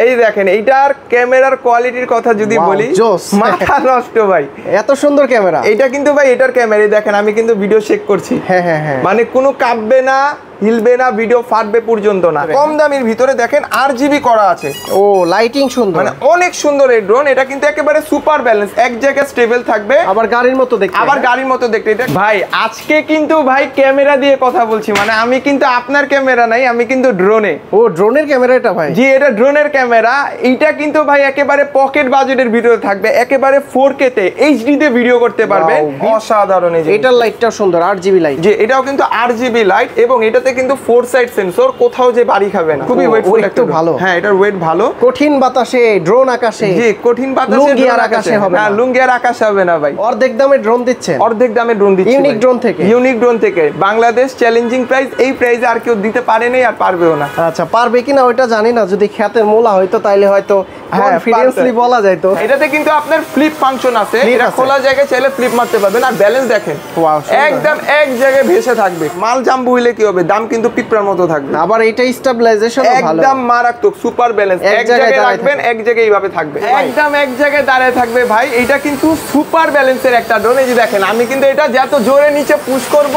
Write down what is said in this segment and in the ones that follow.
এই দেখেন এইটার ক্যামেরার কোয়ালিটির কথা যদি বলি মাথা নষ্ট ভাই, এত সুন্দর ক্যামেরা। এটা কিন্তু ভাই এটার ক্যামেরা দেখেন, আমি কিন্তু ভিডিও চেক করছি। হ্যাঁ, মানে কোনো কাঁপবে না, হিলবে না, ভিডিও ফাটবে পর্যন্ত না। কম দামের ভিতরে দেখেন RGB করা আছে। ও লাইটিং সুন্দর, মানে অনেক সুন্দর এই ড্রোন। এটা কিন্তু একেবারে সুপার ব্যালেন্স, এক জায়গায় স্টেবল থাকবে, আবার গাড়ির মতো দেখতে। এটা ভাই আজকে কিন্তু ভাই ক্যামেরা দিয়ে কথা বলছি, মানে আমি কিন্তু আপনার ক্যামেরা নাই, আমি কিন্তু ড্রোনে। ও ড্রোনের ক্যামেরা এটা ভাই? জি এটা ড্রোনের ক্যামেরা। এইটা কিন্তু ভাই একেবারে পকেট বাজেটের ভিডিও থাকবে, একেবারে 4K তে HD তে ভিডিও করতে পারবেন। অসাধারণ। এই যে এটার লাইটটাও সুন্দর, RGB লাইট। জি এটাও কিন্তু RGB লাইট, এবং এটাতে কিন্তু 4 সাইড সেন্সর, কোথাও যে বাড়ি খাবে না। খুবই ওয়েটফুল, একটু ভালো। হ্যাঁ এটার ওয়েট ভালো। কঠিন বাতাসে ড্রোন আকাশে। জি কঠিন বাতাসে লুঙ্গি আর আকাশে হবে না। লুঙ্গি আর আকাশে হবে না ভাই। অর্ধেক দামে ড্রোন দিচ্ছেন? অর্ধেক দামে ড্রোন দিচ্ছি। ইউনিক ড্রোন থেকে বাংলাদেশ চ্যালেঞ্জিং প্রাইস। এই প্রাইসে আর কেউ দিতে পারেনি আর পারবেও না। আচ্ছা পারবে কিনা ওইটা জানি না, যদি খেতের মোলা হয়তো তাইলে হয়তো কনফিডেন্সলি বলা যায়। তো এটাতে কিন্তু আপনার ফ্লিপ ফাংশন আছে, এটা খোলা জায়গায় চাইলে ফ্লিপ মারতে পারবেন। আর ব্যালেন্স দেখেন একদম এক জায়গায় ভেসে থাকবে। মাল জাম্বু হইলে কি হবে, দাম কিন্তু পিঁপড়ার মতো থাকবে। আবার এটা স্টেবিলাইজেশন ভালো, একদম মারাত্মক সুপার ব্যালেন্স। এক জায়গায় রাখবেন, এক জায়গায় এইভাবে থাকবে, একদম এক জায়গায় দাঁড়ায় থাকবে ভাই। এটা কিন্তু সুপার ব্যালেন্সের একটা ড্রোন। এই যে দেখেন আমি কিন্তু এটা যত জোরে নিচে পুশ করব,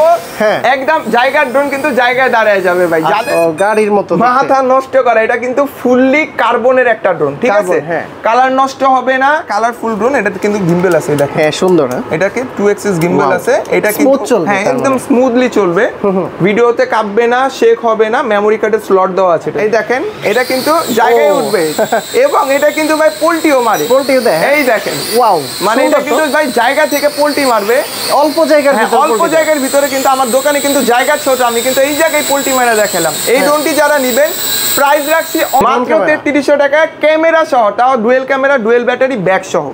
একদম জায়গার ড্রোন কিন্তু জায়গায় দাঁড়ায় যাবে ভাই, গাড়ির মতো। মাথা নষ্ট করা। এটা কিন্তু ফুললি কার্বনের একটা ড্রোন, ঠিক আছে? কালার নষ্ট হবে না, কালারফুল ড্রোন। এটাতে কিন্তু গিম্বেল আছে দেখেন। হ্যাঁ সুন্দর। এটাকে 2 অ্যাক্সিস গিম্বেল আছে। এটা কিন্তু হ্যাঁ একদম স্মুথলি চলবে, ভিডিওতে কাঁপবে না, শেক হবে না। মেমোরি কার্ডের স্লট দেওয়া আছে। এই দেখেন এটা কিন্তু জায়গায় উঠবে, এবং এটা কিন্তু ভাই পোল্টিও মারে। পোল্টিও দেয়, এই দেখেন। ওয়াও, মানে এটা কিন্তু ভাই জায়গা থেকে পোল্টি মারবে। অল্প জায়গার ভিতরে কিন্তু আমার দোকানে কিন্তু জায়গা ছোট, আমি কিন্তু এই জায়গায় পোল্টি মারা দেখালাম। এই ড্রোনটি যারা নেবেন প্রাইস রাখছি মাত্র 3300 টাকা, ক্যামেরা সহ, তাও dual camera, dual battery, back সহ।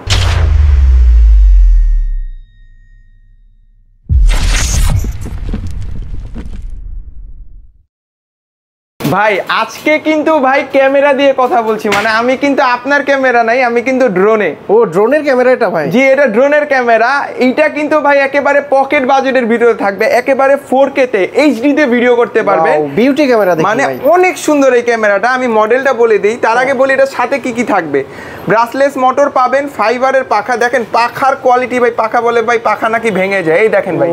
ভাই আজকে কিন্তু ভাই ক্যামেরা দিয়ে কথা বলছি, মানে আমি কিন্তু আপনার ক্যামেরা নাই, আমি কিন্তু ড্রোনে। ও ড্রোনের ক্যামেরা এটা ভাই? জি এটা ড্রোনের ক্যামেরা। এইটা কিন্তু ভাই একেবারে পকেট বাজেটের ভিডিও থাকবে, একেবারে 4K তে HD তে ভিডিও করতে পারবেন। বিউটি ক্যামেরা, মানে অনেক সুন্দর এই ক্যামেরাটা। আমি মডেলটা বলে দিই, তার আগে বলি এটার সাথে কি কি থাকবে। ব্রাসলেস মোটর পাবেন, ফাইবারের পাখা। দেখেন পাখার কোয়ালিটি ভাই, পাখা বলে ভাই পাখা নাকি ভেঙে যায়। এই দেখেন ভাই,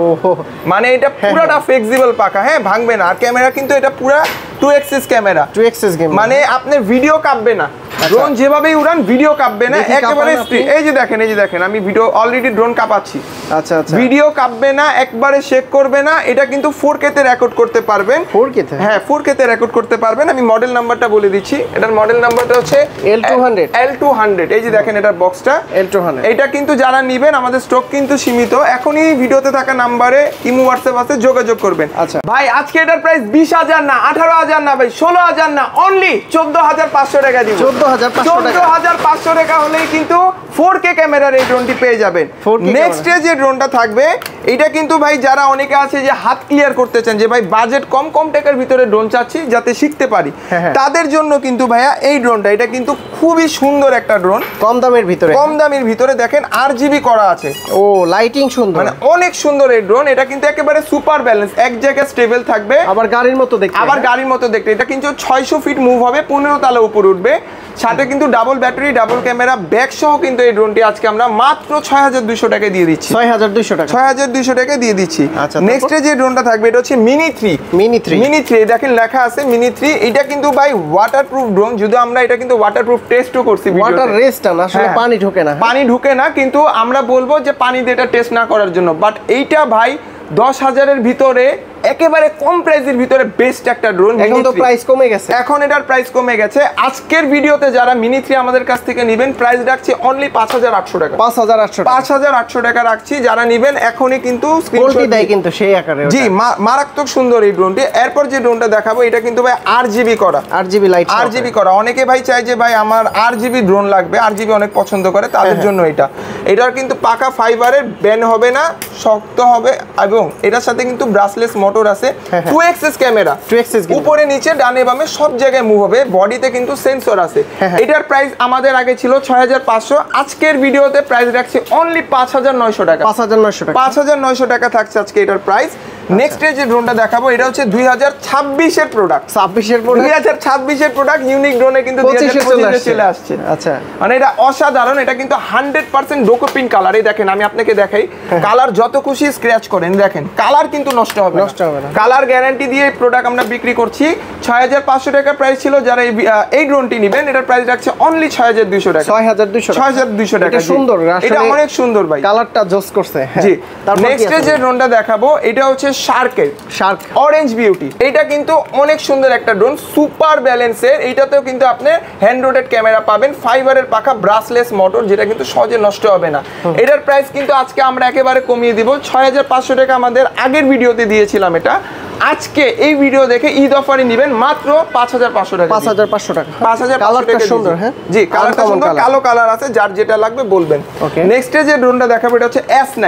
মানে এটা পুরাটা ফ্লেক্সিবল পাখা, হ্যাঁ ভাঙবে না। আর ক্যামেরা কিন্তু এটা পুরা 2 অ্যাক্সিস ক্যামেরা, 2 অ্যাক্সিস ক্যামেরা, মানে আপনার ভিডিও কাঁপবে না। ড্রোন যেভাবেই উড়ান ভিডিও কাঁপবে না, একেবারে স্ট্রেট। এই যে দেখেন আমি ভিডিও অলরেডি ড্রোন কাঁপাচ্ছি। আচ্ছা আচ্ছা, ভিডিও কাঁপবে না, একবারে শেক করবে না। এটা কিন্তু 4K তে রেকর্ড করতে পারবেন। 4K তে? হ্যাঁ 4K তে রেকর্ড করতে পারবেন। আমি মডেল নাম্বারটা বলে দিচ্ছি। এটার মডেল নাম্বারটা হচ্ছে L200। এই যে দেখেন এটার বক্সটা L200। এটা কিন্তু যারা নেবেন, আমাদের স্টক কিন্তু সীমিত। এখনই ভিডিওতে থাকা নাম্বারে ইমো হোয়াটসঅ্যাপ আছে, যোগাযোগ করবেন। আচ্ছা ভাই আজকে এটার প্রাইস 20000 না, 18000 না ভাই, 16000 না, অনলি 14500 টাকা দিব। 14500 টাকা হলেই কিন্তু 4K ক্যামেরার এই ড্রোনটি পেয়ে যাবেন। নেক্সট যে ড্রোনটা থাকবে, এটা কিন্তু ভাই যারা অনেকে আছে যে হাত ক্লিয়ার করতে চান, যে ভাই বাজেট কম টাকার ভিতরে ড্রোন চাচ্ছি যাতে শিখতে পারি, তাদের জন্য কিন্তু ভাইয়া এই ড্রোনটা, এটা কিন্তু খুবই সুন্দর একটা ড্রোন। কম দামের ভিতরে দেখেন RGB করা আছে। ও লাইটিং সুন্দর, মানে অনেক সুন্দর এই ড্রোন। এটা কিন্তু একেবারে সুপার ব্যালেন্স, এক জায়গায় স্টেবল থাকবে, আবার গাড়ির মতো দেখতে। এটা কিন্তু 600 ফিট মুভ হবে, 15 তলা উপরে উঠবে। সাথে কিন্তু double battery, double camera, back সহ কিন্তু এই ড্রোনটি আজকে আমরা মাত্র 6200 টাকায় দিয়ে দিচ্ছি। 6200 টাকায় দিয়ে দিচ্ছি। নেক্সট যে ড্রোনটা থাকবে, এটা হচ্ছে মিনি 3। দেখেন লেখা আছে মিনি 3। এটা কিন্তু ভাই ওয়াটারপ্রুফ ড্রোন, যদি আমরা এটা কিন্তু ওয়াটারপ্রুফ টেস্টও করছি। ওয়াটার রেস্ট না, আসলে পানি ঢোকে না, কিন্তু আমরা বলবো যে পানি দিয়ে এটা টেস্ট না করার জন্য। বাট এইটা ভাই 10000-এর ভিতরে একেবারে কম প্রাইসের ভিতরে বেস্ট একটা ড্রোন। এখন তো প্রাইস কমে গেছে, এখন এটার প্রাইস কমে গেছে। আজকের ভিডিওতে যারা মিনি 3 আমাদের কাছ থেকে নেবেন, প্রাইস রাখছি অনলি 5800 টাকা। 5800 টাকা রাখছি। যারা নেবেন এখনই কিন্তু স্ক্রিনশট দেয়, কিন্তু সেই আকারে। জি মারাত্মক সুন্দর এই ড্রোনটি। এরপর যে ড্রোনটা দেখাবো, এটা কিন্তু ভাই RGB করা, RGB করা। অনেকে ভাই চায় যে ভাই আমার RGB ড্রোন লাগবে, RGB অনেক পছন্দ করে, তাদের জন্য এটার কিন্তু পাকা ফাইবারের, ব্যান হবে না, শক্ত হবে, এবং এটার সাথে কিন্তু ব্রাসলেস মোটর আছে, 2 অ্যাক্সিস ক্যামেরা, উপরে নিচে ডানে বামে সব জায়গায় মুভ হবে, বডিতে কিন্তু সেন্সর আছে। এটার প্রাইস আমাদের আগে ছিল 6500, আজকের ভিডিওতে প্রাইস রাখছি অনলি 5900 টাকা। 5900 টাকা থাকছে আজকে এটার প্রাইস। নেক্সট যে ড্রোনটা দেখাবো এটা হচ্ছে 2026 এর প্রোডাক্ট। 2026 এর প্রোডাক্ট ইউনিক ড্রোনে কিন্তু 2025 এ চলে আসছে। আচ্ছা, মানে এটা অসাধারণ। এটা কিন্তু 100% ডোকোপিন কালার। এই দেখেন আমি আপনাকে দেখাই, কালার যত খুশি স্ক্র্যাচ করেন, দেখেন কালার কিন্তু নষ্ট হবে না। কালার গ্যারান্টি দিয়ে এই প্রোডাক্ট আমরা বিক্রি করছি। 6500 টাকা প্রাইস ছিল। যারা এই ড্রোনটি নেবেন এটার প্রাইস রাখছে অনলি 6200 টাকা। 6200 টাকা। এটা সুন্দর, এটা অনেক সুন্দর ভাই, কালারটা জোস করছে। জি। নেক্সট যে ড্রোনটা দেখাবো এটা হচ্ছে শার্ক অরেঞ্জ বিউটি। এটা কিন্তু অনেক সুন্দর একটা ড্রোন, সুপার ব্যালেন্সের। এইটাতেও কিন্তু আপনি হ্যান্ড রোটেড ক্যামেরা পাবেন, ফাইবারের পাখা, ব্রাসলেস মোটর, যেটা কিন্তু সহজে নষ্ট হবে না। এটার প্রাইস কিন্তু আজকে আমরা একেবারে কমিয়ে দিব। 6500 টাকা আমাদের আগের ভিডিওতে দিয়েছিলাম এটা। আজকে এই ভিডিও দেখে ঈদ অফারে নেবেন মাত্র 5500 টাকা। 5500 টাকা। 5500 টাকা সুন্দর। হ্যাঁ জি, কালারটা সুন্দর, কালো কালার আছে, যার যেটা লাগবে বলবেন। নেক্সট যে ড্রোনটা দেখাবো এটা হচ্ছে S9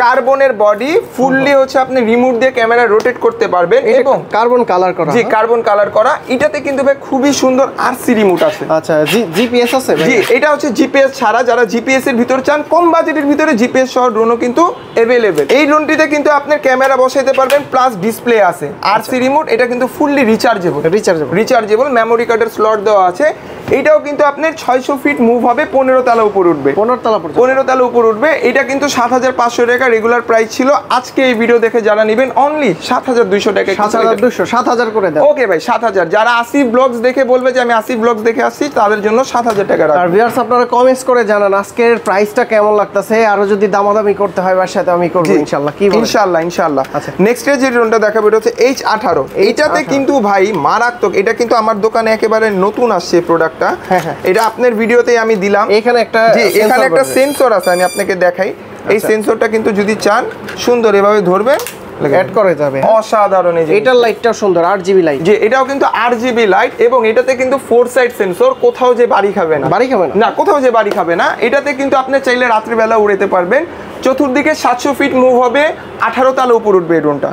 কার্বনের বডি, ফুললি হচ্ছে আপনি রিমোট দিয়ে ক্যামেরা রোটেট করতে পারবেন এবং কার্বন কালার করা। জি, কার্বন কালার করা। এটাতে কিন্তু ভাই খুবই সুন্দর আরসি রিমোট আছে। আচ্ছা, জিপিএস আছে ভাই? জি, এটা হচ্ছে জিপিএস ছাড়া। যারা জিপিএস এর ভিতর চান, কম বাজেটের ভিতরে জিপিএস সহ ড্রোনও কিন্তু अवेलेबल। এই ড্রোনটিতে কিন্তু আপনি ক্যামেরা বসাইতে পারবেন, প্লাস ডিসপ্লে আছে, আরসি রিমোট। এটা কিন্তু ফুললি রিচার্জেবল, মেমোরি কার্ডের স্লট দেওয়া আছে। এটাও কিন্তু আপনার 600 ফিট মুভ হবে, 15 তলা উপর উঠবে। 15 তলা উপর উঠবে। এটা কিন্তু 7500 টাকা রেগুলার প্রাইস ছিল। আজকে এই ভিডিও দেখে যারা নেবেন অনলি 7200 টাকা। 7000 করে দেন। ওকে ভাই, 7000। যারা আসিফ ব্লগস দেখে বলবে যে আমি আসিফ ব্লগস দেখে আসছি, তাদের জন্য 7000 টাকা রাখবো। আর ভিউয়ার্স আপনারা কমেন্টস করে জানান আজকের প্রাইসটা কেমন লাগতেছে। আর যদি দামাদামি করতে হয় বাসার সাথে আমি করব ইনশাআল্লাহ। কি বলেন? ইনশাআল্লাহ। নেক্সট যে ড্রোনটা দেখাবো এটা হচ্ছে H18। এইটাতে কিন্তু ভাই মারাত্মক। এটা কিন্তু আমার দোকানে একেবারে নতুন আসছে প্রোডাক্টটা। এটা আপনার ভিডিওতেই আমি দিলাম। এখানে একটা সেন্সর আছে, আমি আপনাকে দেখাই। এই সেন্সরটা কিন্তু যদি চান সুন্দর এভাবে ধরবেন, অ্যাড করে যাবে। অসাধারণ। এই যে এটার লাইটটাও সুন্দর, 8GB লাইট। যে এটাও কিন্তু 8GB লাইট এবং এটাতে কিন্তু 4 সাইড সেন্সর। কোথাও যে বাড়ি খাবে না, কোথাও যে বাড়ি খাবে না। এটাতে কিন্তু আপনি চাইলে রাত্রি বেলা উড়াতে পারবেন। চতুর্দিকে 700 ফিট মুভ হবে, 18 তলা উপর উঠবে। এই ড্রোনটা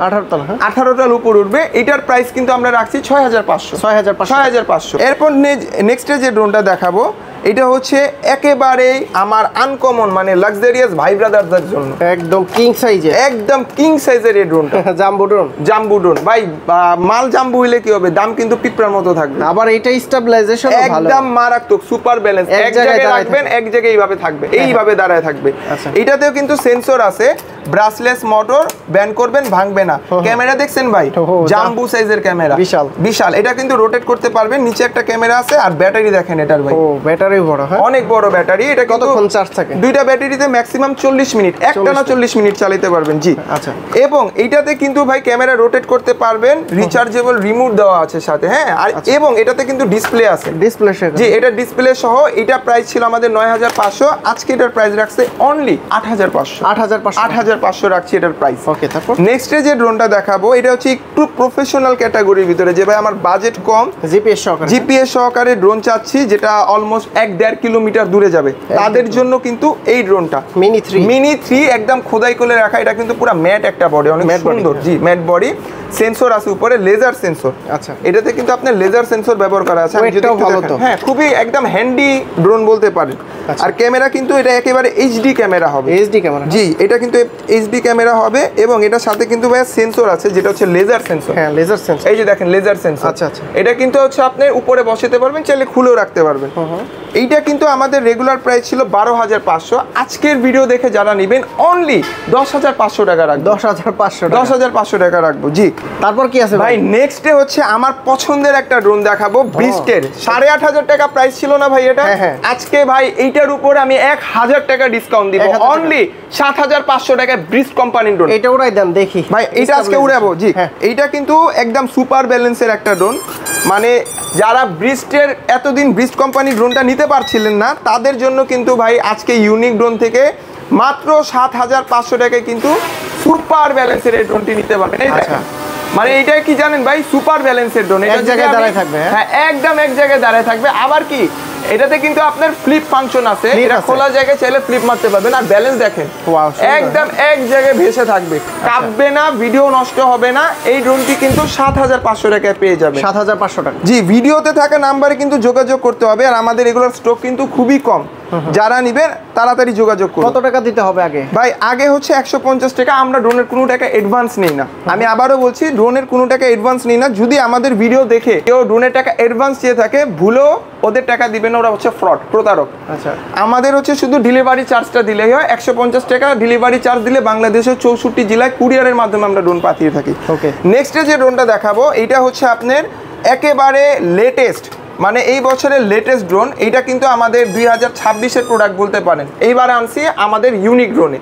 18 তলা উপর উঠবে। এটার প্রাইস কিন্তু আমরা রাখছি 6500। এরপর নেক্সট যে ড্রোনটা দেখাবো এটা হচ্ছে একেবারেই আমার আনকমন, মানে লাক্সারিয়াস ভাই ব্রাদারদের জন্য একদম কিং সাইজের এই ড্রোনটা। জাম্বু ড্রোন ভাই, মাল জাম্বু হইলে কি হবে, দাম কিন্তু পিঁপড়ার মতো থাকবে। আবার এটা স্টেবিলাইজেশন ভালো, একদম মারাত্মক, সুপার ব্যালেন্স। এক জায়গায় রাখবেন, এক জায়গায় এইভাবে থাকবে, এইভাবে দাঁড়ায় থাকবে। এটাতেও কিন্তু সেন্সর আছে, ব্রাসলেস মোটর, ব্যান্ড করবেন ভাঙবে না। ক্যামেরা দেখছেন ভাই, জাম্বু সাইজের ক্যামেরা, বিশাল। এটা কিন্তু রোটেট করতে পারবেন। নিচে একটা ক্যামেরা আছে। আর ব্যাটারি দেখেন এটার ভাই, ব্যাটারি বড়, অনেক বড় ব্যাটারি। এটা কতক্ষণ চার্জ থাকে? দুইটা ব্যাটারিতে ম্যাক্সিমাম 40 মিনিট, একটানা 40 মিনিট চালাতে পারবেন। জি, আচ্ছা। এবং এইটাতে কিন্তু ভাই ক্যামেরা রোটেট করতে পারবেন, রিচার্জেবল রিমোট দেওয়া আছে সাথে। হ্যাঁ, আর এবং এটাতে কিন্তু ডিসপ্লে আছে, জি, এটা ডিসপ্লে সহ। এটা প্রাইস ছিল আমাদের 9500। আজকে এটার প্রাইস রাখছে অনলি 8500 রাখছি এটার প্রাইস। ওকে, তারপর নেক্সট যে ড্রোনটা দেখাবো এটা হচ্ছে একটু প্রফেশনাল ক্যাটাগরির ভিতরে, যে ভাই আমার বাজেট কম, জিপিএস সহকারে ড্রোন চাচ্ছি, যেটা অলমোস্ট 1.5 কিলোমিটার দূরে যাবে, তাদের জন্য কিন্তু এই ড্রোনটা মিনি 3 একদম খোদাই করে রাখা। এটা কিন্তু পুরো ম্যাট একটা বডি, অনেক সুন্দর। জি, ম্যাট বডি, সেন্সর আছে উপরে, লেজার সেন্সর। আচ্ছা, এটাতে কিন্তু আপনার লেজার সেন্সর ব্যবহার করা আছে। হ্যাঁ, খুবই একদম হ্যান্ডি ড্রোন বলতে পারেন। আর ক্যামেরা কিন্তু এটা একেবারে এইচডি ক্যামেরা হবে। জি, এটা কিন্তু এইচডি ক্যামেরা হবে এবং এটার সাথে কিন্তু ভাই সেন্সর আছে, যেটা হচ্ছে লেজার সেন্সর। হ্যাঁ, লেজার সেন্সর, এই যে দেখেন লেজার সেন্সর। আচ্ছা, এটা কিন্তু হচ্ছে আপনি উপরে বসাতে পারবেন, চাইলে খুলেও রাখতে পারবেন। এইটা কিন্তু আমাদের রেগুলার প্রাইস ছিল 12500। আজকের ভিডিও দেখে যারা নেবেন অনলি 10500 টাকা রাখবো। 10500 টাকা রাখবো। জি, তারপর কি আছে ভাই? নেক্সটে হচ্ছে আমার পছন্দের একটা ড্রোন দেখাবো, ব্রিস্টের। 8500 টাকা প্রাইস ছিল না ভাই এটা? আজকে ভাই এইটার উপরে আমি 1000 টাকা ডিসকাউন্ট দিব, অনলি 7500 টাকা ব্রিস্ট কোম্পানির ড্রোন। এটা উড়াই দেন দেখি ভাই, এটা আজকে উড়াবো। জি, এইটা কিন্তু একদম সুপার ব্যালেন্সের একটা ড্রোন। মানে যারা ব্রিস্টের এতদিন ব্রিস্ট কোম্পানির ড্রোনটা নিতে পারছিলেন না, তাদের জন্য কিন্তু ভাই আজকে ইউনিক ড্রোন থেকে মাত্র 7500 টাকায় কিন্তু সুপার ব্যালেন্সের এই ড্রোনটি নিতে পারবেন। মানে এইটা কি জানেন ভাই, সুপার ব্যালেন্সের ড্রোন, এক জায়গায় দাঁড়ায় থাকবে। হ্যাঁ, একদম এক জায়গায় দাঁড়ায় থাকবে। আবার কি এটাতে কিন্তু আপনার ফ্লিপ ফাংশন আছে, এটা খোলা জায়গায় চাইলে ফ্লিপ মারতে পারবেন। আর ব্যালেন্স দেখেন, একদম এক জায়গায় ভেসে থাকবে, কাঁপবে না, ভিডিও নষ্ট হবে না। এই ড্রোনটি কিন্তু 7500 টাকায় পেয়ে যাবে। 7500 টাকা। জি, ভিডিওতে থাকা নাম্বারে কিন্তু যোগাযোগ করতে হবে। আর আমাদের এগুলোর স্টক কিন্তু খুবই কম। যারা নিবেন তাড়াতাড়ি যোগাযোগ করুন। কত টাকা দিতে হবে আগে? ভাই আগে হচ্ছে 150 টাকা, আমরা ড্রোনের কোনো টাকা অ্যাডভান্স নেই না। আমি আবারও বলছি, ড্রোনের কোনো টাকা অ্যাডভান্স নেই না। যদি আমাদের ভিডিও দেখে কেউ ড্রোনের টাকা অ্যাডভান্স চেয়ে থাকে, ভুলেও ওদের টাকা দিবেন, ওরা হচ্ছে ফ্রড, প্রতারক। আচ্ছা, আমাদের হচ্ছে শুধু ডেলিভারি চার্জটা দিলেই হয়। 150 টাকা ডেলিভারি চার্জ দিলে বাংলাদেশের 64 জেলায় কুরিয়ারের মাধ্যমে আমরা ড্রোন পাঠিয়ে থাকি। ওকে, নেক্সটে যে ড্রোনটা দেখাবো, এটা হচ্ছে আপনার একেবারে লেটেস্ট, মানে এই বছরের লেটেস্ট ড্রোন। এইটা কিন্তু আমাদের 2026-এর প্রোডাক্ট বলতে পারেন। এইবার আনছি আমাদের ইউনিক ড্রোনে।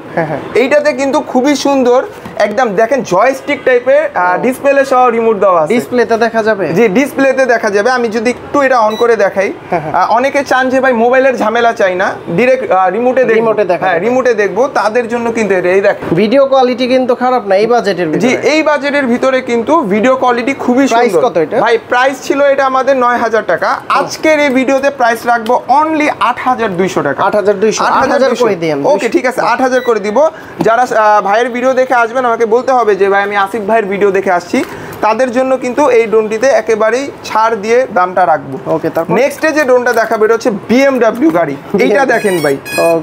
এইটাতে কিন্তু খুবই সুন্দর, একদম দেখেন জয়স্টিক টাইপের, ডিসপ্লে সহ রিমোট দেওয়া আছে। ডিসপ্লেতে দেখা যাবে? জি, ডিসপ্লেতে দেখা যাবে। আমি যদি একটু এটা অন করে দেখাই, অনেকে চান যে ভাই মোবাইলের ঝামেলা চাই না, ডিরেক্ট রিমোটে দেখা, হ্যাঁ রিমোটে দেখবো, তাদের জন্য কিন্তু এই দেখ ভিডিও কোয়ালিটি কিন্তু খারাপ না এই বাজেটের ভিতরে। জি, এই বাজেটের ভিতরে কিন্তু ভিডিও কোয়ালিটি খুবই সুন্দর। কত এটা ভাই? প্রাইস ছিল এটা আমাদের 9000 টাকা। আজকের এই ভিডিওতে প্রাইস রাখবো অনলি 8200 টাকা। 8200 করে দিই। ওকে, ঠিক আছে, 8000 করে দিব। যারা ভাইয়ের ভিডিও দেখে আসবেন, আমাকে বলতে হবে যে ভাই আমি আসিফ ভাইয়ের ভিডিও দেখে আসছি, তাদের জন্য কিন্তু এই ড্রোনটিতে একেবারেই ছাড় দিয়ে দামটা রাখবো। ওকে, তারপর নেক্সটে যে ড্রোনটা দেখাবো, এটা হচ্ছে BMW গাড়ি। এইটা দেখেন ভাই,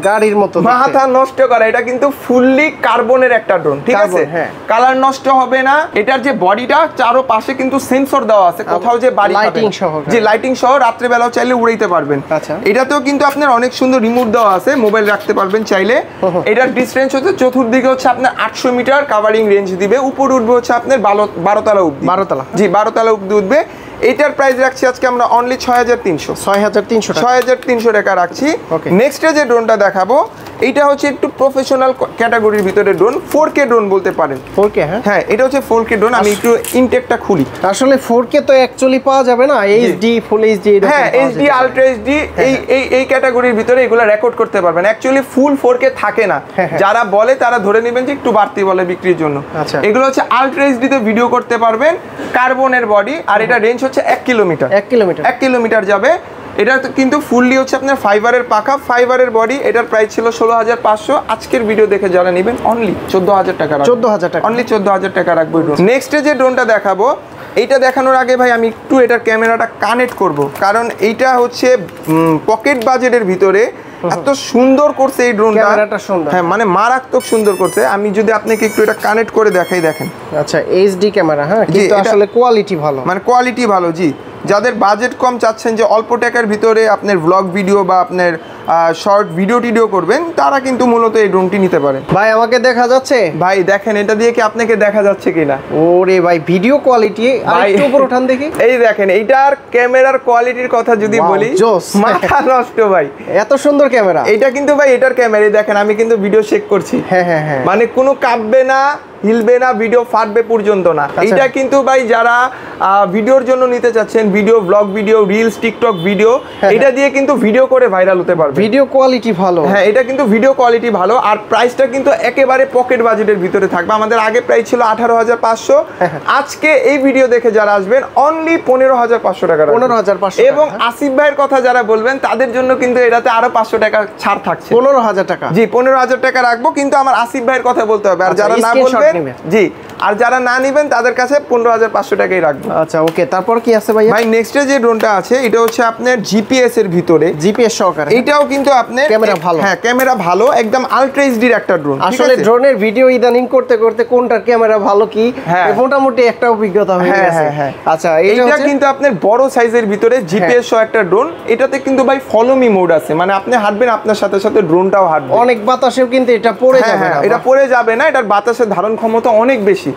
গাড়ির মতো মাথা নষ্ট করা। এটা কিন্তু ফুললি কার্বনের একটা ড্রোন, ঠিক আছে? কালার নষ্ট হবে না। এটার যে বডিটা চারো পাশে কিন্তু সেন্সর দেওয়া আছে, কোথাও যে বাড়ি লাইটিং সহ, যে লাইটিং সহ রাত্রে বেলাও চাইলে উড়াইতে পারবেন। আচ্ছা, এটাতেও কিন্তু আপনার অনেক সুন্দর রিমোট দেওয়া আছে, মোবাইল রাখতে পারবেন চাইলে। এটার ডিসটেন্স হচ্ছে চতুর্দিকে হচ্ছে আপনার 800 মিটার কাভারিং রেঞ্জ দিবে। উপর উঠবে হচ্ছে আপনার 12 তলা অবধি। 12 তলা? জি, 12 তলা অবধি উঠবে। এটার প্রাইস রাখছি আজকে আমরা অনলি 6300 টাকা রাখছি। নেক্সটে যে ড্রোনটা দেখাবো, এইটা হচ্ছে একটু প্রফেশনাল ক্যাটাগরির ভিতরে ড্রোন, 4K ড্রোন বলতে পারেন। 4K? হ্যাঁ, এটা হচ্ছে 4K ড্রোন। আমি একটু ইনটেকটা খুলি। আসলে 4K তো অ্যাকচুয়ালি পাওয়া যাবে না, এইচডি, ফুল এইচডি, হ্যাঁ এইচডি, আলট্রা এইচডি, এই ক্যাটাগরির ভিতরে এগুলো রেকর্ড করতে পারবেন। অ্যাকচুয়ালি ফুল 4K থাকে না, যারা বলে তারা ধরে নেবেন যে একটু বাড়তি বলে বিক্রির জন্য। এগুলো হচ্ছে আলট্রা এইচডি তে ভিডিও করতে পারবেন, কার্বনের বডি, আর এটা রেঞ্জ হচ্ছে 1 কিলোমিটার যাবে। এটা কিন্তু ফুললি হচ্ছে আপনার ফাইবারের পাখা, ফাইবারের বডি। এটার প্রাইস ছিল 16500। আজকের ভিডিও দেখে যারা নেবেন অনলি 14000 টাকা, 14000 টাকা, অনলি 14000 টাকা রাখবো। নেক্সটে যে ড্রোনটা দেখাবো, এইটা দেখানোর আগে ভাই আমি একটু এটার ক্যামেরাটা কানেক্ট করব, কারণ এইটা হচ্ছে পকেট বাজেটের ভিতরে এত সুন্দর করছে এই ড্রোনটা। ক্যামেরাটা সুন্দর, হ্যাঁ, মানে মারাত্মক সুন্দর করছে। আমি যদি আপনাকে একটু এটা কানেক্ট করে দেখাই, দেখেন। আচ্ছা, এইচডি ক্যামেরা, হ্যাঁ, কিন্তু আসলে কোয়ালিটি ভালো, মানে কোয়ালিটি ভালো। জি, যাদের বাজেট কম, চাচ্ছেন যে অল্প টাকার ভিতরে আপনার ব্লগ ভিডিও বা আপনার শর্ট ভিডিও করবেন, তারা কিন্তু মূলত এই ড্রোনটি নিতে পারে। ভাই আমাকে দেখা যাচ্ছে? ভাই দেখেন, এটা দিয়ে কি আপনাকে দেখা যাচ্ছে কিনা? ওরে ভাই, ভিডিও কোয়ালিটি আরেকটু উপর উঠান দেখি। এই দেখেন, এইটার ক্যামেরার কোয়ালিটির কথা যদি বলি, মাথা নষ্ট ভাই, এত সুন্দর ক্যামেরা। এটা কিন্তু ভাই এটার ক্যামেরা দেখেন, আমি কিন্তু ভিডিও চেক করছি। হ্যাঁ, মানে কোনো কাঁপবে না, হিলবে না, ভিডিও ফাটবে পর্যন্ত না। এটা কিন্তু ভাই যারা ভিডিওর জন্য নিতে চাচ্ছেন, video, blog video, reels, TikTok video, এটা দিয়ে কিন্তু ভিডিও করে ভাইরাল হতে পারবে। ভিডিও কোয়ালিটি ভালো, হ্যাঁ, এটা কিন্তু ভিডিও কোয়ালিটি ভালো। আর প্রাইসটা কিন্তু একেবারে পকেট বাজেটের ভিতরে থাকবে। আমাদের আগে প্রাইস ছিল 18500, আজকে এই ভিডিও দেখে যারা আসবেন অনলি 15500 টাকা, 15500। এবং আসিফ ভাইয়ের কথা যারা বলবেন তাদের জন্য কিন্তু এটাতে আরো 500 টাকা ছাড় থাকছে। 15000 টাকা? জি, 15000 টাকা রাখবো, কিন্তু আমার আসিফ ভাইয়ের কথা বলতে হবে। আর যারা না বলবেন, জি, আর যারা না নেবেন তাদের কাছে 15500 টাকাই রাখবো। আচ্ছা, ওকে, তারপর কি আছে ভাই? নেক্সটে যে ড্রোনটা আছে, এটা হচ্ছে আপনার জিপিএস এর ভিতরে, জিপিএস সহকারে। এটাও কিন্তু আপনার ক্যামেরা ভালো, হ্যাঁ ক্যামেরা ভালো, একদম আলট্রা এইচডি একটা ড্রোন। আসলে ড্রোনের ভিডিও ইদানিং করতে করতে কোনটার ক্যামেরা ভালো কি মোটামুটি একটা অভিজ্ঞতা হয়ে গেছে। আচ্ছা, এটা কিন্তু আপনার বড় সাইজের ভিতরে জিপিএস সহ একটা ড্রোন। এটাতে কিন্তু ভাই ফলো মি মোড আছে, মানে আপনি হাঁটবেন, আপনার সাথে সাথে ড্রোনটাও হাঁটবে। অনেক বাতাসেও কিন্তু এটা পড়ে যাবে না, এটা পড়ে যাবে না। এটার বাতাসের ধারণ ক্ষমতা অনেক বেশি।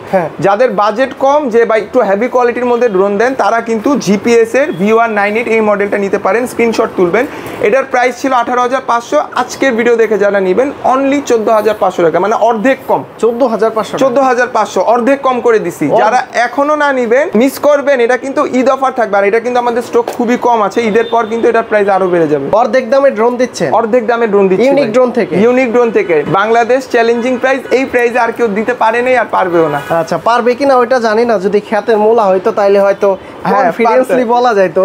যাদের বাজেট কম, যে ভাই একটু হেভি কোয়ালিটির মধ্যে ড্রোন দেন, তারা কিন্তু জিপিএস এর V198 এই মডেলটা নিতে পারেন। স্ক্রিনশট তুলবেন। এটার প্রাইস ছিল 18500, আজকের ভিডিও দেখে যারা নেবেন অনলি 14500 টাকা, মানে অর্ধেক কম। 14500 অর্ধেক কম করে দিছি। যারা এখনো না নিবেন, মিস করবেন। এটা কিন্তু ঈদ অফার থাকবে, আর এটা কিন্তু আমাদের স্টক খুবই কম আছে। ঈদের পর কিন্তু এটার প্রাইস আরো বেড়ে যাবে। অর্ধেক দামে ড্রোন দিচ্ছে, অর্ধেক দামে ড্রোন দিচ্ছে, ইউনিক ড্রোন থেকে। ইউনিক ড্রোন থেকে বাংলাদেশ চ্যালেঞ্জিং প্রাইস। এই প্রাইসে আর কেউ দিতে পারে নাই, আর পারবেও না। আচ্ছা পারবে কিনা ওইটা জানি না, যদি খ্যাতের মোলা হয়তো তাইলে হয়তো কনফিডেন্সলি বলা যাইতো,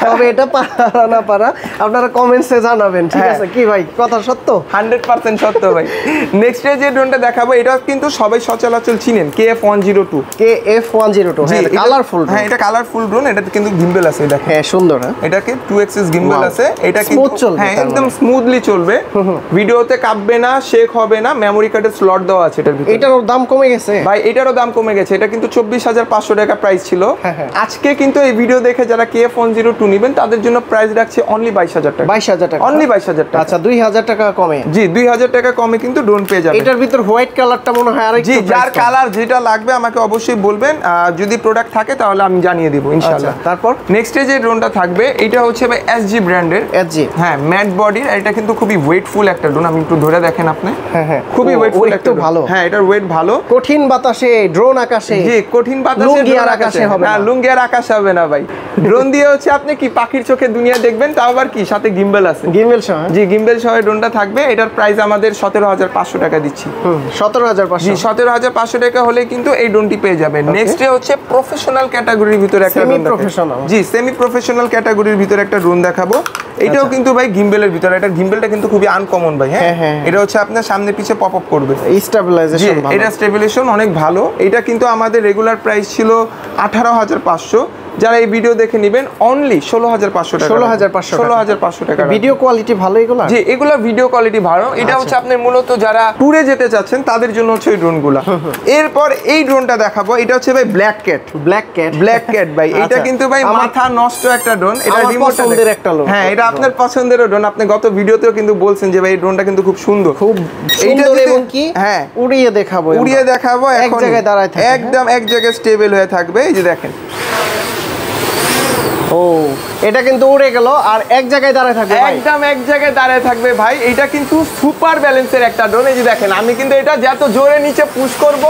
তবে এটা পারা না পারা আপনারা কমেন্টসে জানাবেন, ঠিক আছে? কি ভাই কথা সত্য? 100% সত্য ভাই। নেক্সট যে ড্রোনটা দেখাবো এটা কিন্তু সবাই সচরাচর চিনেন, KF-102। KF-102, হ্যাঁ কালারফুল। হ্যাঁ এটা কালারফুল ড্রোন, এটাতে কিন্তু গিম্বেল আছে দেখেন। হ্যাঁ সুন্দর। হ্যাঁ এটাকে 2 এক্সিস গিম্বেল আছে, এটা কিন্তু হ্যাঁ একদম স্মুথলি চলবে, ভিডিওতে কাঁপবে না, শেক হবে না, মেমরি কার্ডের স্লট দেওয়া আছে এটার ভিতরে। এটারও দাম কমে গেছে ভাই? এটারও দাম কমে গেছে, এটা কিন্তু 24,500 টাকা প্রাইস ছিল। আজকে কিন্তু এই ভিডিও দেখে যারা KF-102 নেবেন তাদের জন্য প্রাইস রাখছে অনলি 22,000 টাকা। 22,000 টাকা, অনলি 22,000 টাকা। আচ্ছা 2,000 টাকা কমে? জি 2,000 টাকা কমে কিন্তু ড্রোন পেয়ে যাবেন। এটার ভিতর হোয়াইট কালারটা মনে হয় আরেকটু। জি যার কালার যেটা লাগবে আমাকে অবশ্যই বলবেন, যদি প্রোডাক্ট থাকে তাহলে আমি জানিয়ে দিব ইনশাআল্লাহ। তারপর নেক্সটে যে ড্রোনটা থাকবে এটা হচ্ছে ভাই SG ব্র্যান্ডের। SG, হ্যাঁ ম্যাট বডির, এটা কিন্তু খুবই ওয়েটফুল একটা ড্রোন, আমি একটু ধরে দেখেন আপনি। হ্যাঁ খুবই ওয়েটফুল একটা ভালো। হ্যাঁ এটার ওয়েট ভালো। কঠিন বাতাসে ড্রোন আকাশে। জি কঠিন বাতাসে লুঙ্গি আর আকাশে হবে না। লুঙ্গি আর আকাশে হবে না ভাই। ড্রোন দিয়ে হচ্ছে আপনি কি পাখির চোখে দুনিয়া দেখবেন, তাও আবার কি সাথে গিম্বেল আছে। গিম্বেল সহ? জি গিম্বেল সহ ড্রোনটা থাকবে। এটার প্রাইস আমাদের 17,500 টাকা দিচ্ছি। 17,500? জি 17,500 টাকা হলে কিন্তু এই ড্রোনটি পেয়ে যাবেন। নেক্সট হচ্ছে প্রফেশনাল ক্যাটাগরির ভিতরে একটা ড্রোন দেখাবো। জি সেমি প্রফেশনাল ক্যাটাগরির ভিতরে একটা ড্রোন দেখাবো। এটাও কিন্তু ভাই গিম্বেলের ভিতরে, এটা গিম্বেলটা কিন্তু খুবই আনকমন ভাই। হ্যাঁ এটা হচ্ছে আপনার সামনে পিছে পপ আপ করবে, স্টেবিলাইজেশন ভালো, এটা স্টেবিলাইজেশন অনেক ভালো। এটা কিন্তু আমাদের রেগুলার প্রাইস ছিল 18,500, যারা এই ভিডিও দেখে নেবেন অনলি 16,500 টাকা। 16,500 টাকা। ভিডিও কোয়ালিটি ভালো এগুলো? জি এগুলো ভিডিও কোয়ালিটি ভালো। এটা হচ্ছে আপনি মূলত যারা ট্যুরে যেতে চাচ্ছেন তাদের জন্য হচ্ছে এই ড্রোনগুলো। এরপর এই ড্রোনটা দেখাবো, এটা হচ্ছে ভাই ব্ল্যাক ক্যাট। ব্ল্যাক ক্যাট ভাই, এটা কিন্তু ভাই মাথা নষ্ট একটা ড্রোন। এটা রিমোট পছন্দের একটা ড্রোন। হ্যাঁ এটা আপনার পছন্দের ড্রোন। আপনি গত ভিডিওতেও কিন্তু বলছেন যে ভাই এই ড্রোনটা কিন্তু খুব সুন্দর, খুব সুন্দর, এবং কি হ্যাঁ উড়িয়ে দেখাবো। এক জায়গায় দাঁড়ায় থাকবে, একদম এক জায়গায় স্টেবল হয়ে থাকবে। এই যে দেখেন, ও এটা কিন্তু উড়ে গেল আর এক জায়গায় দাঁড়ায় থাকবে, একদম এক জায়গায় দাঁড়ায় থাকবে ভাই। এটা কিন্তু সুপার ব্যালেন্সের একটা ড্রোন। এই যে দেখেন, আমি কিন্তু এটা যত জোরে নিচে পুশ করব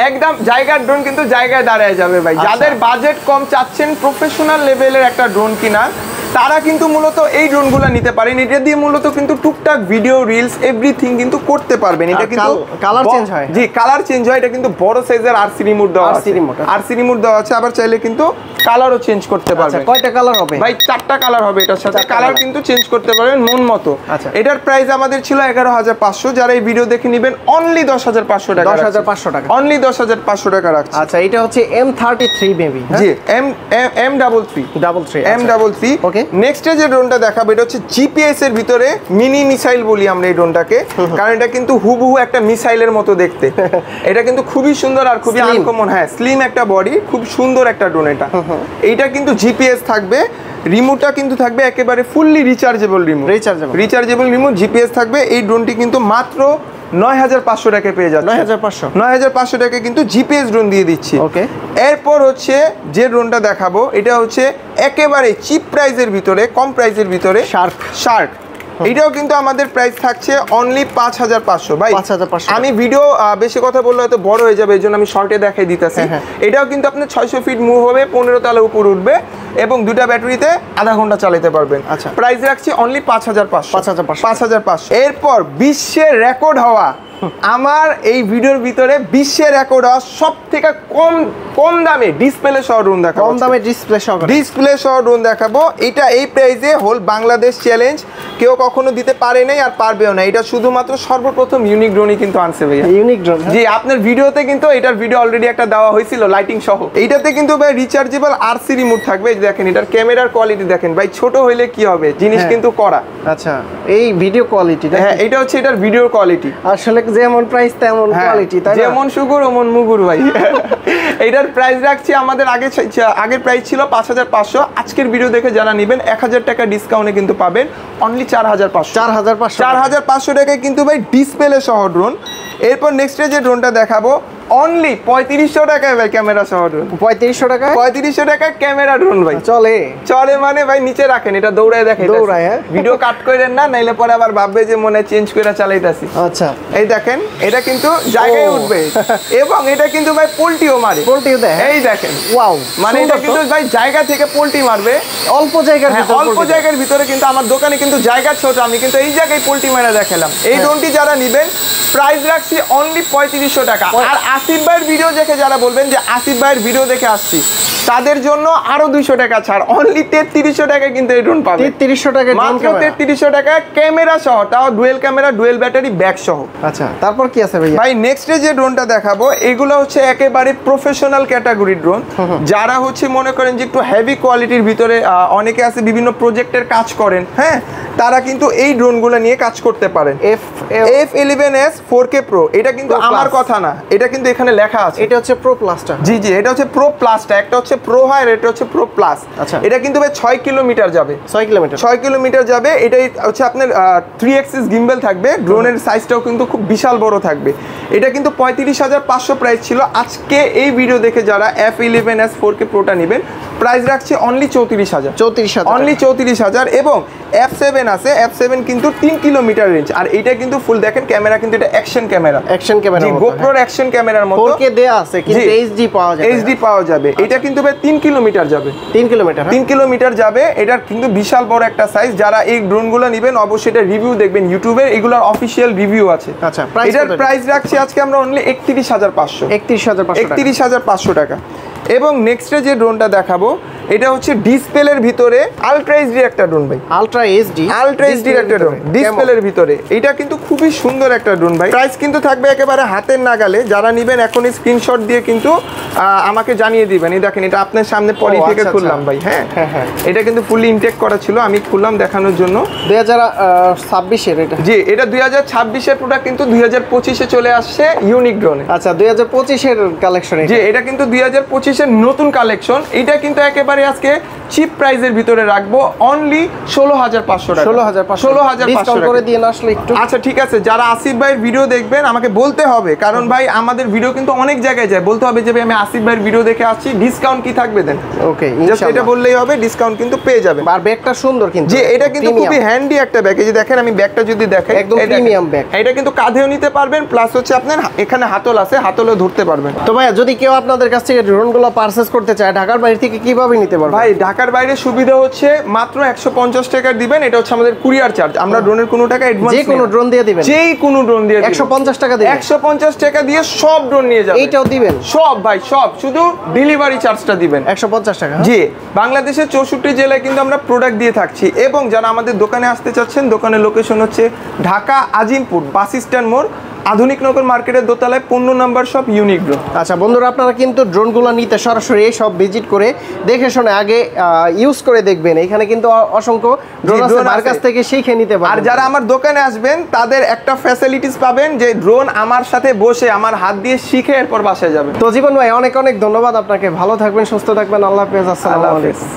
একদম জায়গার ড্রোন কিন্তু জায়গায় দাঁড়ায় যাবে ভাই। যাদের বাজেট কম চাচ্ছেন প্রফেশনাল লেভেলের একটা ড্রোন কিনা, তারা কিন্তু মূলত এই ড্রোনগুলো নিতে পারেন। এটা দিয়ে মূলত কিন্তু টুকটাক ভিডিও, রিলস, এভরিথিং কিন্তু করতে পারবেন। এটা কিন্তু কালার চেঞ্জ হয়। জি কালার চেঞ্জ হয়। এটা কিন্তু বড় সাইজের আরসি রিমোট দেওয়া আছে, আরসি রিমোট দেওয়া আছে। আবার চাইলে কিন্তু কালারও চেঞ্জ করতে পারবেন। কয়টা কালার হবে ভাই? 4টা কালার হবে এটার সাথে। কালার কিন্তু চেঞ্জ করতে পারবেন মন মতো। এটার প্রাইস আমাদের ছিল 11,500, যারা এই ভিডিও দেখে নেবেন অনলি 10,500 টাকা। 10,500 টাকা, অনলি 10,500 টাকা রাখছি। আচ্ছা এটা হচ্ছে M33 মেবি। জি M33। ওকে নেক্সট যে ড্রোনটা দেখাবো এটা হচ্ছে জিপিএস এর ভিতরে মিনি মিসাইল বলি আমরা এই ড্রোনটাকে, কারণ এটা কিন্তু হুবহু একটা মিসাইলের মতো দেখতে। এটা কিন্তু খুবই সুন্দর আর খুবই আনকমন। হ্যাঁ স্লিম একটা বডি, খুব সুন্দর একটা ড্রোন এটা। এইটা কিন্তু জিপিএস থাকবে, রিমোটটা কিন্তু থাকবে একেবারে ফুললি রিচার্জেবল রিমোট, জিপিএস থাকবে। এই ড্রোনটি কিন্তু মাত্র 9,500 টাকায় পেয়ে যাচ্ছে। 9,500 টাকায় কিন্তু জিপিএস ড্রোন দিয়ে দিচ্ছি। ওকে এরপর হচ্ছে যে ড্রোনটা দেখাবো এটা হচ্ছে একেবারে চিপ প্রাইসের ভিতরে, কম প্রাইসের ভিতরে শার্ক। এটাও কিন্তু আমাদের প্রাইস থাকছে অনলি 5,500 ভাই। 5,500। আমি ভিডিও বেশি কথা বললে হয়তো বড় হয়ে যাবে, এই জন্য আমি শর্টে দেখাই দিতেছি। এটাও কিন্তু আপনার 600 ফিট মুভ হবে, 15 তলা উপর উঠবে এবং দুটা ব্যাটারিতে আধা ঘন্টা চালাতে পারবেন। আচ্ছা প্রাইস রাখছি অনলি 5,500। এরপর বিশ্বের রেকর্ড হওয়া, আমার এই ভিডিওর ভিতরে বিশ্বের রেকর্ড হওয়া সব থেকে কম দামে ডিসপ্লে সহ ড্রোন দেখাবো। ডিসপ্লে সহ ড্রোন দেখাবো। এটা এই প্রাইসে হোল বাংলাদেশ চ্যালেঞ্জ কেউ কখনো দিতে পারে নাই আর পারবেও না। এটা শুধুমাত্র সর্বপ্রথম ইউনিক ড্রোনই কিন্তু আনছে ভাইয়া। Unique drone? জি আপনার ভিডিওতে কিন্তু এটার ভিডিও অলরেডি একটা দেওয়া হয়েছিল লাইটিং সহ। এইটাতে কিন্তু ভাই রিচার্জেবল আরসি রিমোট থাকবে। দেখেন এটার ক্যামেরার কোয়ালিটি দেখেন ভাই, ছোট হইলে কি হবে, জিনিস কিন্তু করা। আচ্ছা এই ভিডিও কোয়ালিটি? হ্যাঁ এটা হচ্ছে এটার ভিডিও কোয়ালিটি। আসলে যেমন প্রাইস তেমন কোয়ালিটি, তাই না? যেমন শুকুর ওমন মুগুর ভাই। এটার প্রাইস রাখছি আমাদের আগের প্রাইস ছিল 5,500। আজকের ভিডিও দেখে যারা নেবেন 1,000 টাকা ডিসকাউন্টে কিন্তু পাবেন অনলি 4,500 টাকায় কিন্তু ভাই ডিসপ্লে সহ ড্রোন। এরপর নেক্সট যে ড্রোনটা দেখাবো অনলি 3500 টাকায় ভাই, ক্যামেরা সহ ড্রোন। 3500 টাকায়? 3500 টাকায় ক্যামেরা ড্রোন ভাই। চলে মানে ভাই নিচে রাখেন, এটা দৌড়ায় দেখেন, ভিডিও কাট করেন না, নাইলে পরে আবার ভাববে যে মনে চেঞ্জ করে চালাইতাছি। আচ্ছা এই দেখেন এটা কিন্তু জায়গায় উঠবে এবং এটা কিন্তু ভাই পোল্টিও মারে। এই দেখেন ওয়াও, মানে এটা কিন্তু ভাই জায়গা থেকে পোল্টি মারবে অল্প জায়গার ভিতরে। কিন্তু আমার দোকানে কিন্তু জায়গা ছোট, আমি কিন্তু এই জায়গায় পোল্টি মারা দেখালাম। এই ড্রোনটি যারা নেবেন প্রাইস রাখছি অনলি 3500 টাকা। আর আসিফ ভাইয়ের ভিডিও দেখে যারা বলবেন যে আসিফ ভাইয়ের ভিডিও দেখে আসছি, তাদের জন্য আরো 200 টাকা ছাড়, অনলি 3300 টাকায় কিন্তু এই ড্রোন পাবেন। 3300 টাকা মাত্র 3300 টাকা, ক্যামেরা সহ, তাও dual camera, dual battery, back সহ। আচ্ছা, তারপর কি আছে ভাইয়া? ভাই নেক্সট যে ড্রোনটা দেখাবো, এগুলো হচ্ছে একেবারে প্রফেশনাল ক্যাটাগরি ড্রোন, যারা হচ্ছে মনে করেন যে একটু হেভি কোয়ালিটির ভিতরে, অনেকে আছে বিভিন্ন প্রজেক্টের কাজ করেন, হ্যাঁ, তারা কিন্তু এই ড্রোনগুলো নিয়ে কাজ করতে পারেন। F11S 4K Pro, এটা কিন্তু আমার কথা না, এটা কিন্তু এখানে লেখা আছে। এটা হচ্ছে প্রো প্লাসটা। জি জি, এটা হচ্ছে প্রো প্লাসটা, একটা হচ্ছে প্রো হাই, এটা হচ্ছে প্রো প্লাস। আচ্ছা, এটা কিন্তু ভাই 6 কিলোমিটার যাবে। 6 কিলোমিটার যাবে। এটাই হচ্ছে আপনার 3 অ্যাক্সিস গিম্বেল থাকবে, ড্রোনের সাইজটাও কিন্তু খুব বিশাল বড় থাকবে। এটা কিন্তু 35,500 প্রাইস ছিল। আজকে এই ভিডিও দেখে যারা F11S 4K Proটা নেবেন, প্রাইস রাখছে অনলি 34,000, অনলি 34,000। এবং F7 আছে, F7 কিন্তু 3 কিলোমিটার রেঞ্জ, আর এটা কিন্তু ফুল দেখেন ক্যামেরা, কিন্তু এটা অ্যাকশন ক্যামেরা, জি গোপ্রোর অ্যাকশন ক্যামেরার মতো 4K দেয়া আছে, কিন্তু এইচডি পাওয়া যাবে, এইচডি পাওয়া যাবে। এটা কিন্তু ভাই 3 কিলোমিটার যাবে, 3 কিলোমিটার যাবে। এটার কিন্তু বিশাল বড় একটা সাইজ। যারা এই ড্রোনগুলো নেবেন অবশ্যই এটা রিভিউ দেখবেন ইউটিউবে, এগুলোর অফিশিয়াল রিভিউ আছে। আচ্ছা, এটার প্রাইস রাখছি আজকে আমরা অনলি 31,500 টাকা। এবং নেক্সটে যে ড্রোনটা দেখাবো, এটা হচ্ছে ডিসপ্লের ভিতরে আলট্রা এইচডি একটা ড্রোন ভাই, আলট্রা এইচডি একটা ড্রোন ডিসপ্লের ভিতরে। এটা কিন্তু খুবই সুন্দর একটা ড্রোন ভাই। প্রাইস কিন্তু থাকবে একেবারে হাতের নাগালে। যারা নেবেন এখনই স্ক্রিনশট দিয়ে কিন্তু আমাকে জানিয়ে দিবেন। এই দেখেন, এটা আপনার সামনে পলি থেকে খুললাম ভাই। হ্যাঁ, এটা কিন্তু ফুলি ইনটেক করা ছিল, আমি খুললাম দেখানোর জন্য। 2026 এর এটা, জি এটা 2026 এর প্রোডাক্ট, কিন্তু 2025 এ চলে আসছে ইউনিক ড্রোনে। আচ্ছা, 2025 এর কালেকশন। জি এটা কিন্তু 2025 এর নতুন কালেকশন। এটা কিন্তু একেবারে আজকে চিপ প্রাইসের ভিতরে রাখবো অনলি 16,500 টাকা। 16,500 করে দিয়ে না আসলে একটু। আচ্ছা ঠিক আছে, যারা আসিফ ভাইয়ের ভিডিও দেখবেন আমাকে বলতে হবে, কারণ ভাই আমাদের ভিডিও কিন্তু অনেক জায়গায় যায়, বলতে হবে যে ভাই আমি আসিফ ভাইয়ের ভিডিও দেখে আসছি, ডিসকাউন্ট কি থাকবে দেন। ওকে, জাস্ট এটা বললেই হবে, ডিসকাউন্ট কিন্তু পেয়ে যাবেন। আর ব্যাগটা সুন্দর কিন্তু। জি এটা কিন্তু খুবই হ্যান্ডি একটা ব্যাগ। এই যে দেখেন, আমি ব্যাগটা যদি দেখাই, একদম প্রিমিয়াম ব্যাগ। এটা কিন্তু কাঁধেও নিতে পারবেন, প্লাস হচ্ছে আপনার এখানে হাতল আছে, হাতলেও ধরতে পারবেন। তো ভাইয়া, যদি কেউ আপনাদের কাছ থেকে ড্রোনগুলো পারচেজ করতে চায়, ঢাকার বাইরে থেকে কিভাবে নিতে পারবে? ভাই ঢাকার বাইরে সুবিধা হচ্ছে মাত্র 150 টাকা দিবেন, এটা হচ্ছে আমাদের কুরিয়ার চার্জ। আমরা ড্রোনের কোনো টাকা অ্যাডভান্স, যে কোনো ড্রোন দিয়ে দিবেন, যেই কোনো ড্রোন দিয়ে 150 টাকা দিবেন, 150 টাকা দিয়ে সব ড্রোন নিয়ে যাবেন। এইটাও দিবেন সব ভাই, সব, শুধু ডেলিভারি চার্জটা দিবেন 150 টাকা। জি, বাংলাদেশের 64 জেলায় কিন্তু আমরা প্রোডাক্ট দিয়ে থাকছি। এবং যারা আমাদের দোকানে আসতে চাচ্ছেন, দোকানের লোকেশন হচ্ছে ঢাকা আজিমপুর বাস স্ট্যান্ড মোড়, আধুনিক নগর মার্কেটের দোতলায় 15 নম্বর শপ ইউনিক ড্রোন। আচ্ছা বন্ধুরা, আপনারা কিন্তু ড্রোনগুলো নিতে সরাসরি এই সব ভিজিট করে দেখে শুনে আগে ইউজ করে দেখবেন। এখানে কিন্তু অসংখ্য ড্রোন আছে, তার কাছ থেকে শিখে নিতে পারবেন। আর যারা আমার দোকানে আসবেন তাদের একটা ফ্যাসিলিটিস পাবেন, যে ড্রোন আমার সাথে বসে আমার হাত দিয়ে শিখে এরপর বাসায় যাবেন। তো জীবন ভাই, অনেক অনেক ধন্যবাদ আপনাকে। ভালো থাকবেন, সুস্থ থাকবেন। আল্লাহ হাফেজ। আসসালামু আলাইকুম।